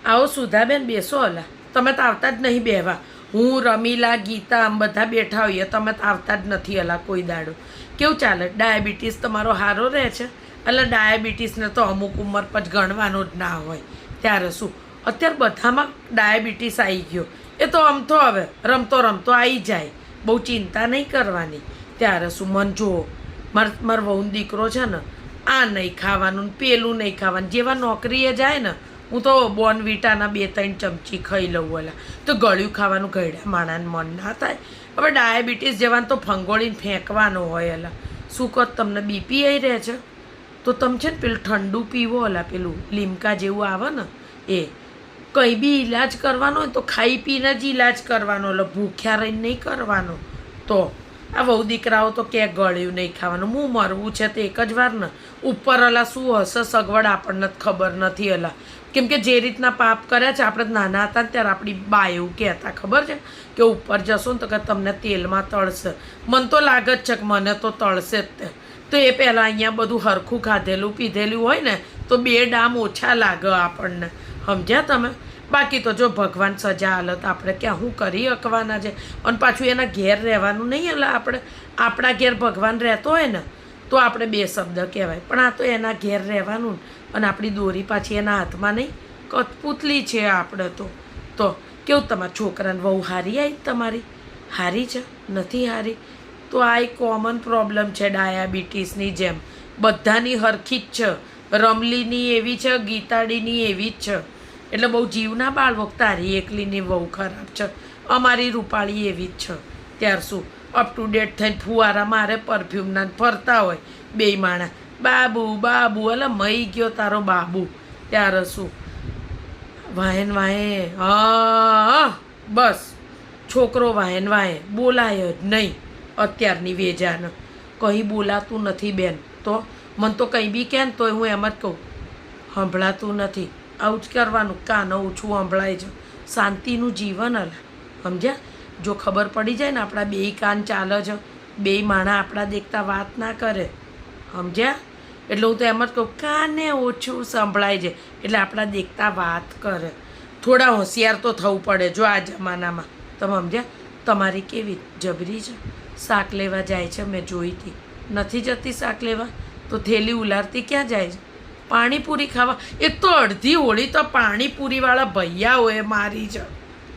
આવો સુધાબેન બેસો અલા, તમે તો આવતા જ નહીં બેહવા. હું રમીલા ગીતા આમ બધા બેઠા હોઈએ, તમે તો આવતા જ નથી અલા કોઈ દાડો. કેવું ચાલે? ડાયાબિટીસ તમારો સારો રહે છે? એટલે ડાયાબિટીસને તો અમુક ઉંમર પછી ગણવાનો જ ના હોય. ત્યારે શું અત્યારે બધામાં ડાયાબિટીસ આવી ગયો, એ તો આમ તો હવે રમતો રમતો આવી જાય, બહુ ચિંતા નહીં કરવાની. ત્યારે શું મન જુઓ, મારો વહુનો દીકરો છે ને, આ નહીં ખાવાનું પેલું નહીં ખાવાનું. જેવા નોકરીએ જાય ને, હું તો બોર્નવિટાના 2-3 ચમચી ખાઈ લઉં ઓલા, તો ગળ્યું ખાવાનું ગળ્યા માણાને મન ના થાય. હવે ડાયાબિટીસ જેવાને તો ફંગોળીને ફેંકવાનો હોય એલા. શું કહો તમને બીપી આવી રહે છે? તો તમે છે ને પેલું ઠંડુ પીવો ઓલા, પેલું લીમકા જેવું આવે ને એ. કંઈ બી ઈલાજ કરવાનો હોય તો ખાઈ પીને જ ઈલાજ કરવાનો, એટલે ભૂખ્યા રહીને નહીં કરવાનો. તો આ વહુ દીકરાઓ તો ક્યાંક ગળ્યું નહીં ખાવાનું. હું મરવું છે તો એક જ વાર ને. ઉપર અલા શું હશે સગવડ આપણને જ ખબર નથી અલા. કેમ કે જે રીતના પાપ કર્યા છે આપણે નાના હતા ત્યારે આપણી બા એવું કહેતા, ખબર છે કે ઉપર જશો ને તો કે તમને તેલમાં તળશે. મને તો લાગે જ છે કે મને તો તળશે જ તે. તો એ પહેલાં અહીંયા બધું હરખું ખાધેલું પીધેલું હોય ને તો 2 ડામ ઓછા લાગે આપણને, સમજ્યા તમે? બાકી તો જો ભગવાન સજા હાલત આપણે ક્યાં શું કરી શકવાના છે. અને પાછું એના ઘેર રહેવાનું નહીં, એટલે આપણે આપણા ઘેર ભગવાન રહેતો હોય ને તો આપણે 2 શબ્દ કહેવાય, પણ આ તો એના ઘેર રહેવાનું. અને આપણી દોરી પાછી એના હાથમાં નહીં, કઠપૂતલી છે આપણે તો કેવું તમારા છોકરાને વહુ હારી આવી? તમારી હારી છે? નથી હારી? તો આ એક કોમન પ્રોબ્લેમ છે ડાયાબિટીસની જેમ, બધાની હરખી જ છે. રમલીની એવી છે, ગીતાડીની એવી જ છે. એટલે બહુ જીવના બાળવો, તારી એકલીની બહુ ખરાબ છે, અમારી રૂપાળી એવી જ છે. ત્યાર શું અપ ટુ ડેટ થઈને ફુવારા મારે પરફ્યુમના ફરતા હોય 2 માણા, બાબુ બાબુ, એટલે મઈ ગયો તારો બાબુ. ત્યારે શું વાહેન વાહે, હા બસ છોકરો વાહેન વાહે, બોલાય જ નહીં અત્યારની વેજાને. કંઈ બોલાતું નથી બેન. તો મને તો કંઈ બી કહે ને તોય હું એમ જ કહું, સંભળાતું નથી. આવું જ કરવાનું, કાન ઓછું સંભળાય છે. શાંતિનું જીવન અલા, સમજ્યા? જો ખબર પડી જાય ને આપણા 2 કાન ચાલે છે, 2 માણા આપણા દેખતા વાત ના કરે, સમજ્યા? એટલે હું તો એમ જ કહું કાને ઓછું સંભળાય છે એટલે આપણા દેખતા વાત કરે. થોડા હોશિયાર તો થવું પડે જો આ જમાનામાં, તમે સમજ્યા? તમારી કેવી જબરી છે, શાક લેવા જાય છે, મેં જોઈ હતી. નથી જતી શાક લેવા તો થેલી ઉલારતી ક્યાં જાય છે? પાણીપુરી ખાવા. એક તો અડધી હોળી તો પાણીપુરીવાળા ભૈયાઓએ મારી છે.